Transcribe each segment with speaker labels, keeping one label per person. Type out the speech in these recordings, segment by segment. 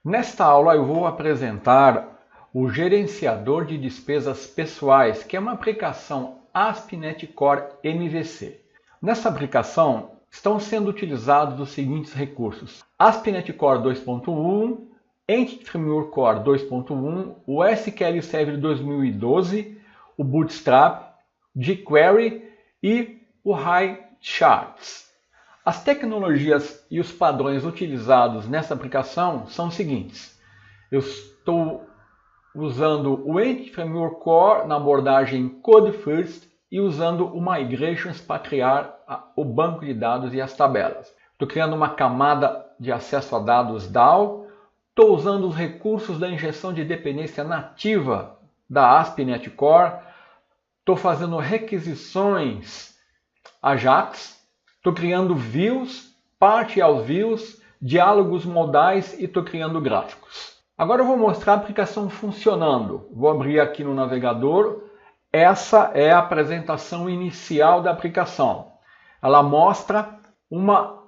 Speaker 1: Nesta aula eu vou apresentar o gerenciador de despesas pessoais, que é uma aplicação ASP.NET Core MVC. Nessa aplicação estão sendo utilizados os seguintes recursos: ASP.NET Core 2.1, Entity Framework Core 2.1, o SQL Server 2012, o Bootstrap, jQuery e o HighCharts. As tecnologias e os padrões utilizados nessa aplicação são os seguintes. Eu estou usando o Entity Framework Core na abordagem Code First e usando o Migrations para criar o banco de dados e as tabelas. Estou criando uma camada de acesso a dados DAO. Estou usando os recursos da injeção de dependência nativa da ASP.NET Core. Estou fazendo requisições Ajax. Estou criando views, partial views, diálogos modais e estou criando gráficos. Agora eu vou mostrar a aplicação funcionando. Vou abrir aqui no navegador. Essa é a apresentação inicial da aplicação. Ela mostra uma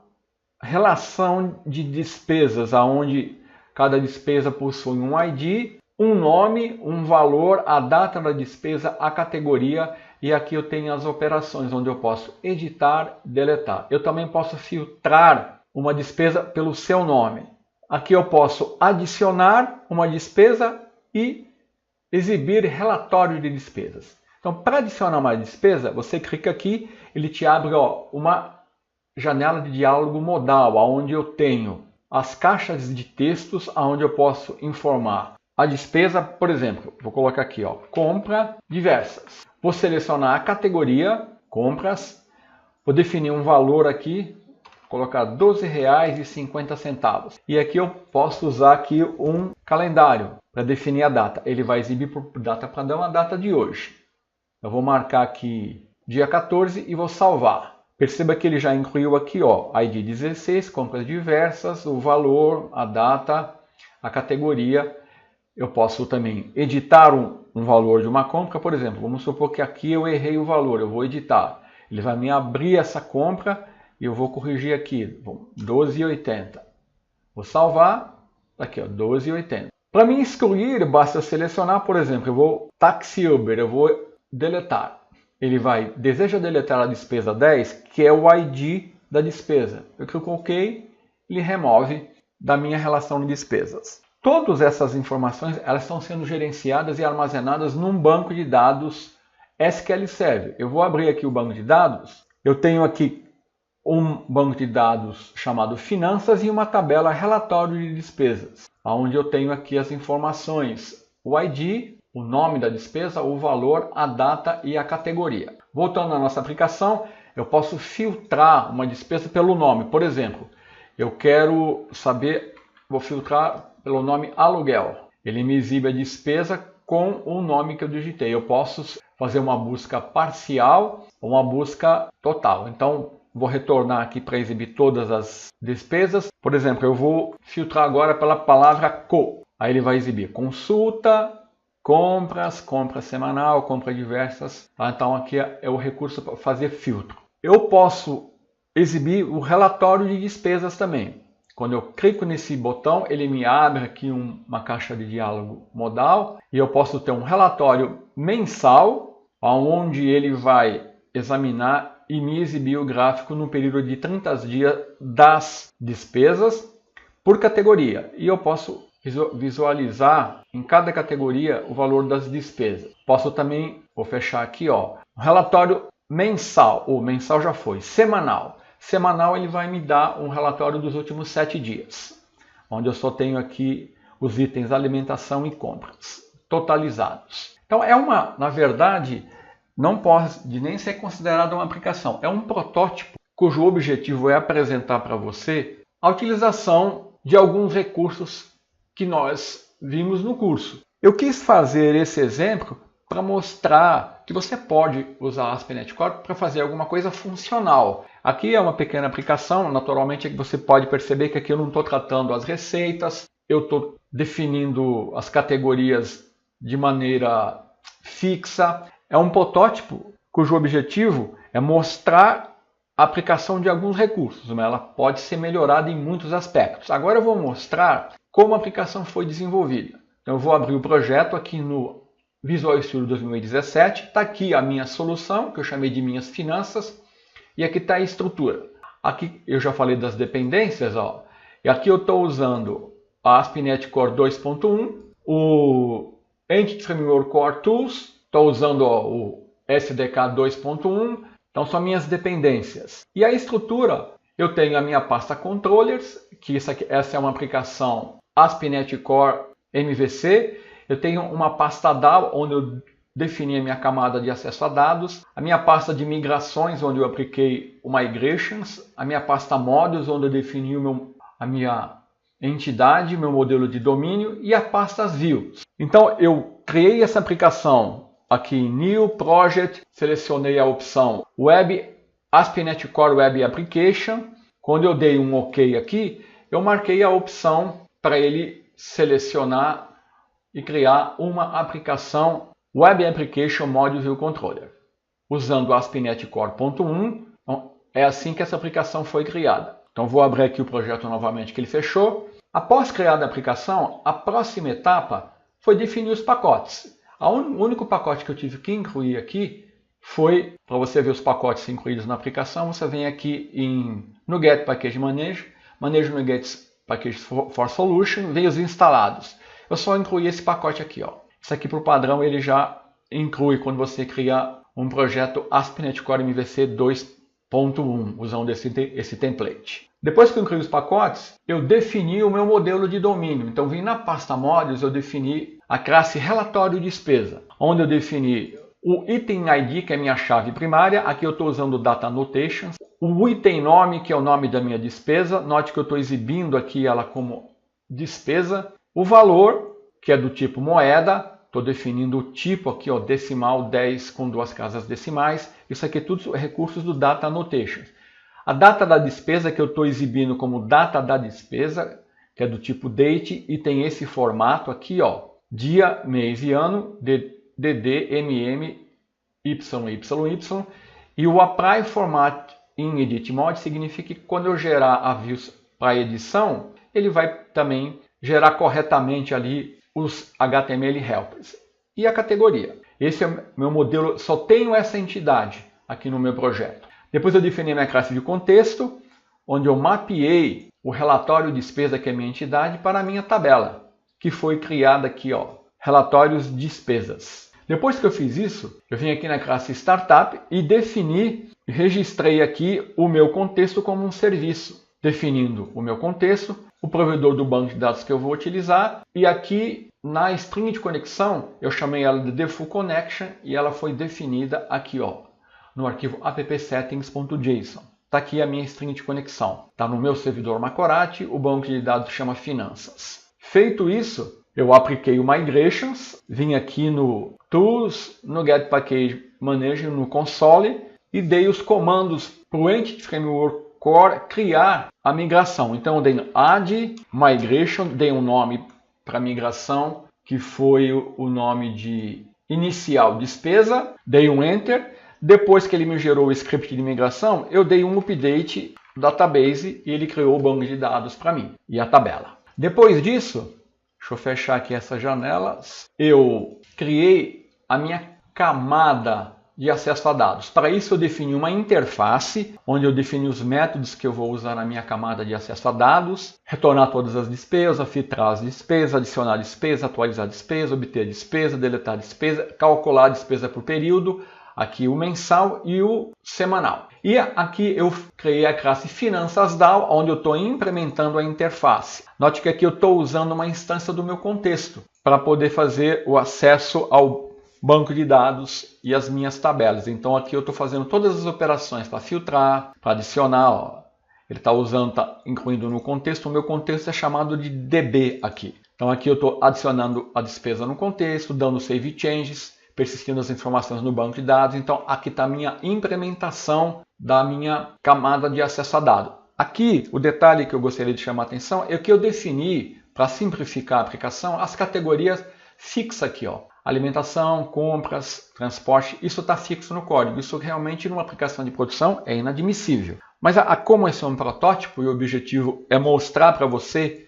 Speaker 1: relação de despesas, onde cada despesa possui um ID, um nome, um valor, a data da despesa, a categoria. E aqui eu tenho as operações, onde eu posso editar, deletar. Eu também posso filtrar uma despesa pelo seu nome. Aqui eu posso adicionar uma despesa e exibir relatório de despesas. Então, para adicionar uma despesa, você clica aqui, ele te abre uma janela de diálogo modal, onde eu tenho as caixas de textos, onde eu posso informar a despesa. Por exemplo, vou colocar aqui, compra diversas. Vou selecionar a categoria, compras, vou definir um valor aqui, colocar R$ 12,50. E aqui eu posso usar aqui um calendário para definir a data. Ele vai exibir por data para dar uma data de hoje. Eu vou marcar aqui dia 14 e vou salvar. Perceba que ele já incluiu aqui, ID 16, compras diversas, o valor, a data, a categoria. Eu posso também editar um valor de uma compra, por exemplo. Vamos supor que aqui eu errei o valor, eu vou editar. Ele vai me abrir essa compra e eu vou corrigir aqui, R$12,80. Vou salvar, aqui, R$12,80. Para me excluir, basta selecionar, por exemplo, eu vou Taxi Uber, eu vou deletar. Ele deseja deletar a despesa 10, que é o ID da despesa. Eu clico OK, ele remove da minha relação de despesas. Todas essas informações elas estão sendo gerenciadas e armazenadas num banco de dados SQL Server. Eu vou abrir aqui o banco de dados. Eu tenho aqui um banco de dados chamado Finanças e uma tabela Relatório de Despesas, onde eu tenho aqui as informações, o ID, o nome da despesa, o valor, a data e a categoria. Voltando à nossa aplicação, eu posso filtrar uma despesa pelo nome. Por exemplo, eu quero saber, vou filtrar pelo nome aluguel. Ele me exibe a despesa com o nome que eu digitei. Eu posso fazer uma busca parcial ou uma busca total. Então, vou retornar aqui para exibir todas as despesas. Por exemplo, eu vou filtrar agora pela palavra co. Aí ele vai exibir consulta, compras, compra semanal, compra diversas. Então, aqui é o recurso para fazer filtro. Eu posso exibir o relatório de despesas também. Quando eu clico nesse botão, ele me abre aqui uma caixa de diálogo modal e eu posso ter um relatório mensal, onde ele vai examinar e me exibir o gráfico no período de 30 dias das despesas por categoria. E eu posso visualizar em cada categoria o valor das despesas. Posso também, vou fechar aqui, um relatório mensal. O mensal já foi, semanal. Semanal ele vai me dar um relatório dos últimos 7 dias, onde eu só tenho aqui os itens alimentação e compras totalizados. Então na verdade, não pode nem ser considerada uma aplicação. É um protótipo cujo objetivo é apresentar para você a utilização de alguns recursos que nós vimos no curso. Eu quis fazer esse exemplo para mostrar que você pode usar a ASP.NET Core para fazer alguma coisa funcional. Aqui é uma pequena aplicação, naturalmente você pode perceber que aqui eu não estou tratando as receitas, eu estou definindo as categorias de maneira fixa. É um protótipo cujo objetivo é mostrar a aplicação de alguns recursos, mas ela pode ser melhorada em muitos aspectos. Agora eu vou mostrar como a aplicação foi desenvolvida. Então eu vou abrir o projeto aqui no Visual Studio 2017. Está aqui a minha solução, que eu chamei de minhas finanças, e aqui está a estrutura. Aqui eu já falei das dependências, ó. E aqui eu estou usando a ASP.NET Core 2.1, o Entity Framework Core Tools, estou usando o SDK 2.1, então são minhas dependências. E a estrutura, eu tenho a minha pasta Controllers, que essa é uma aplicação ASP.NET Core MVC. Eu tenho uma pasta DAO, onde eu defini a minha camada de acesso a dados, a minha pasta de migrações, onde eu apliquei o Migrations, a minha pasta Modules, onde eu defini a minha entidade, meu modelo de domínio, e a pasta Views. Então eu criei essa aplicação aqui em New Project, selecionei a opção Web, ASP.NET Core Web Application. Quando eu dei um OK aqui, eu marquei a opção para ele selecionar e criar uma aplicação Web Application Module View Controller, usando o ASP.NET Core.1. Então, é assim que essa aplicação foi criada. Então vou abrir aqui o projeto novamente que ele fechou. Após criar a aplicação, a próxima etapa foi definir os pacotes. O único pacote que eu tive que incluir aqui foi, para você ver os pacotes incluídos na aplicação, você vem aqui no Get Package Manage no Get Package for Solution, vem os instalados. Eu só incluí esse pacote aqui, ó. Isso aqui, por padrão, ele já inclui quando você cria um projeto ASP.NET Core MVC 2.1, usando esse template. Depois que eu incluí os pacotes, eu defini o meu modelo de domínio. Então, vim na pasta Modules, eu defini a classe Relatório Despesa, onde eu defini o Item ID, que é a minha chave primária. Aqui eu estou usando o Data Annotations. O item nome, que é o nome da minha despesa. Note que eu estou exibindo aqui ela como despesa. O valor, que é do tipo moeda. Estou definindo o tipo aqui, ó, decimal 10 com 2 casas decimais. Isso aqui é tudo recursos do Data Annotations. A data da despesa, que eu estou exibindo como data da despesa, que é do tipo date, e tem esse formato aqui, ó, dia, mês e ano, DD, MM, YYY. E o Apply Format in Edit Mode significa que quando eu gerar a views para edição, ele vai também gerar corretamente ali os HTML helpers. E a categoria. Esse é o meu modelo, só tenho essa entidade aqui no meu projeto. Depois eu defini a minha classe de contexto, onde eu mapeei o relatório despesa, que é a minha entidade, para a minha tabela, que foi criada aqui, ó, relatórios despesas. Depois que eu fiz isso, eu vim aqui na classe Startup e registrei aqui o meu contexto como um serviço, definindo o meu contexto, o provedor do banco de dados que eu vou utilizar, e aqui na string de conexão eu chamei ela de default connection e ela foi definida aqui, ó, no arquivo appsettings.json. Está aqui a minha string de conexão. Está no meu servidor Macorati, o banco de dados chama Finanças. Feito isso, eu apliquei o Migrations, vim aqui no Tools, no Get Package Manage, no Console, e dei os comandos para o Entity Framework Core criar a migração. Então eu dei add migration, dei um nome para a migração, que foi o nome de inicial despesa, dei um Enter. Depois que ele me gerou o script de migração, eu dei um update database e ele criou o banco de dados para mim e a tabela. Depois disso, deixa eu fechar aqui essas janelas, eu criei a minha camada de acesso a dados. Para isso eu defini uma interface, onde eu defini os métodos que eu vou usar na minha camada de acesso a dados, retornar todas as despesas, filtrar as despesas, adicionar despesa, atualizar despesa, obter despesa, deletar despesa, calcular a despesa por período, aqui o mensal e o semanal. E aqui eu criei a classe Finanças DAO, onde eu estou implementando a interface. Note que aqui eu estou usando uma instância do meu contexto para poder fazer o acesso ao banco de dados e as minhas tabelas. Então aqui eu estou fazendo todas as operações para filtrar, para adicionar. Ó. Ele está incluindo no contexto. O meu contexto é chamado de DB aqui. Então aqui eu estou adicionando a despesa no contexto, dando save changes, persistindo as informações no banco de dados. Então aqui está a minha implementação da minha camada de acesso a dados. Aqui o detalhe que eu gostaria de chamar a atenção é que eu defini, para simplificar a aplicação, as categorias fixas aqui, ó. Alimentação, compras, transporte, isso está fixo no código. Isso realmente numa aplicação de produção é inadmissível. Mas como esse é um protótipo e o objetivo é mostrar para você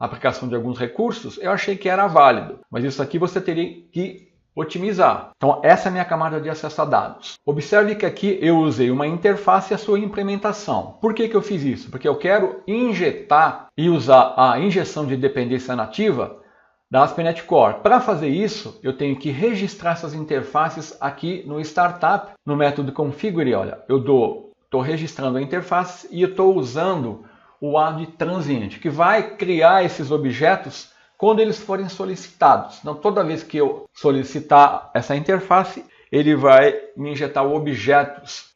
Speaker 1: a aplicação de alguns recursos, eu achei que era válido. Mas isso aqui você teria que otimizar. Então essa é a minha camada de acesso a dados. Observe que aqui eu usei uma interface e a sua implementação. Por que eu fiz isso? Porque eu quero injetar e usar a injeção de dependência nativa da ASP.NET Core. Para fazer isso, eu tenho que registrar essas interfaces aqui no Startup, no método Configure. Olha, eu estou registrando a interface e eu estou usando o add transient, que vai criar esses objetos quando eles forem solicitados. Então, toda vez que eu solicitar essa interface, ele vai me injetar objetos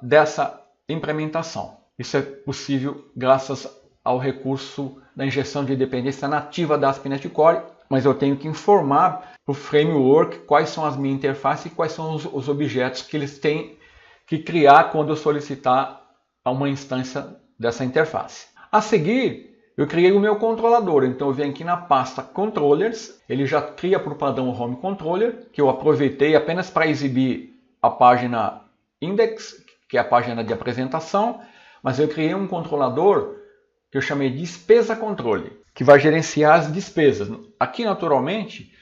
Speaker 1: dessa implementação. Isso é possível graças ao recurso da injeção de dependência nativa da ASP.NET Core, mas eu tenho que informar para o framework quais são as minhas interfaces e quais são os objetos que eles têm que criar quando eu solicitar uma instância dessa interface. A seguir, eu criei o meu controlador, então eu venho aqui na pasta Controllers, ele já cria por padrão o Home Controller, que eu aproveitei apenas para exibir a página Index, que é a página de apresentação, mas eu criei um controlador que eu chamei de Despesa Controle, que vai gerenciar as despesas. Aqui, naturalmente,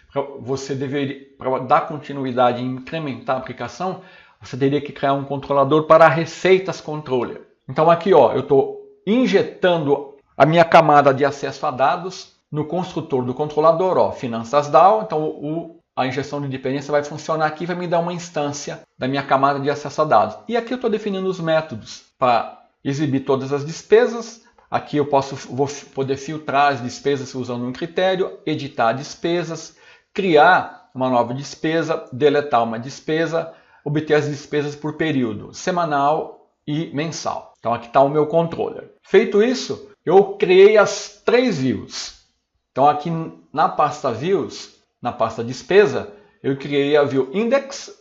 Speaker 1: para dar continuidade e incrementar a aplicação, você teria que criar um controlador para receitas controller. Então aqui, ó, eu estou injetando a minha camada de acesso a dados no construtor do controlador, ó, Finanças DAO. Então a injeção de dependência vai funcionar aqui e vai me dar uma instância da minha camada de acesso a dados. E aqui eu estou definindo os métodos para exibir todas as despesas. Aqui eu vou poder filtrar as despesas usando um critério, editar despesas, criar uma nova despesa, deletar uma despesa, obter as despesas por período, semanal e mensal. Então aqui está o meu controller. Feito isso, eu criei as 3 views. Então aqui na pasta Views, na pasta Despesa, eu criei a view Index,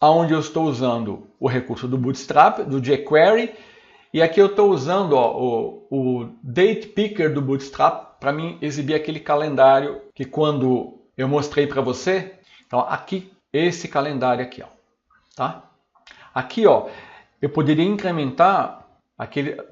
Speaker 1: onde eu estou usando o recurso do Bootstrap, do jQuery, e aqui eu estou usando o Date Picker do Bootstrap para mim exibir aquele calendário que quando eu mostrei para você. Então aqui, esse calendário aqui, ó, tá? Aqui, ó, eu poderia incrementar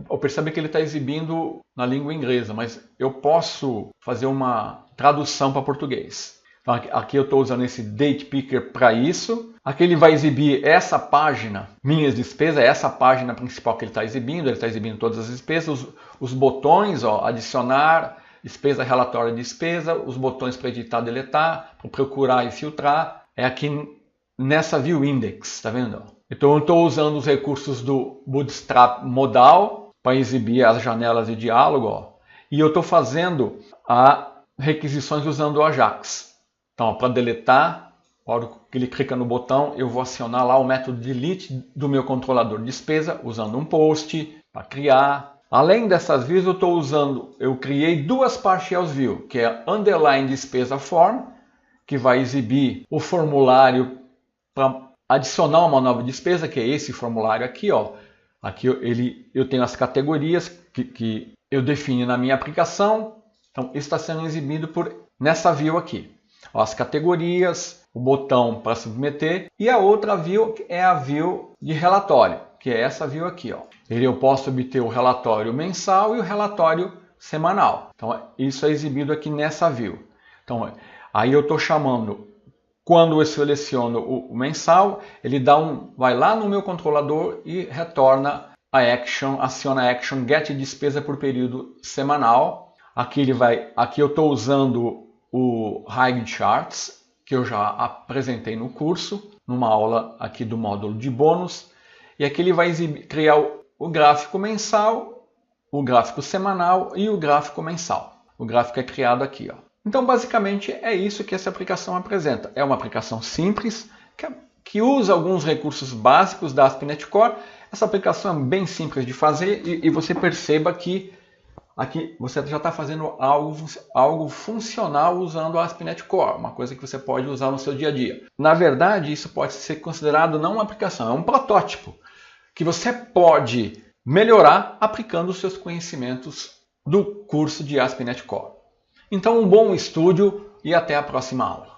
Speaker 1: eu percebo que ele está exibindo na língua inglesa, mas eu posso fazer uma tradução para português. Então aqui eu estou usando esse Date Picker para isso. Aqui ele vai exibir essa página, minhas despesas, essa página principal que ele está exibindo todas as despesas, os botões, ó, adicionar, despesa, relatório de despesa, os botões para editar, deletar, para procurar e filtrar. É aqui nessa View Index, tá vendo? Então eu estou usando os recursos do Bootstrap Modal para exibir as janelas de diálogo, ó, e eu estou fazendo requisições usando o Ajax. Então, para deletar, na hora que ele clica no botão, eu vou acionar lá o método delete do meu controlador de despesa, usando um post para criar. Além dessas views, eu criei 2 partials view, que é underline despesa form, que vai exibir o formulário para adicionar uma nova despesa, que é esse formulário aqui, ó. Aqui eu tenho as categorias que eu defini na minha aplicação. Então, isso está sendo exibido nessa view aqui. Ó, as categorias, o botão para submeter, e a outra view é a view de relatório, que é essa view aqui, ó. Eu posso obter o relatório mensal e o relatório semanal. Então, isso é exibido aqui nessa view. Então, aí eu estou chamando, quando eu seleciono o mensal, ele vai lá no meu controlador e retorna aciona a action get despesa por período semanal. Aqui eu estou usando o High Charts, que eu já apresentei no curso, numa aula aqui do módulo de bônus. E aqui ele vai criar o gráfico mensal, o gráfico semanal e o gráfico mensal. O gráfico é criado aqui, ó. Então, basicamente, é isso que essa aplicação apresenta. É uma aplicação simples, que usa alguns recursos básicos da ASP.NET Core. Essa aplicação é bem simples de fazer e você perceba que aqui você já está fazendo algo funcional usando a ASP.NET Core, uma coisa que você pode usar no seu dia a dia. Na verdade, isso pode ser considerado não uma aplicação, é um protótipo que você pode melhorar aplicando os seus conhecimentos do curso de ASP.NET Core. Então, um bom estudo e até a próxima aula.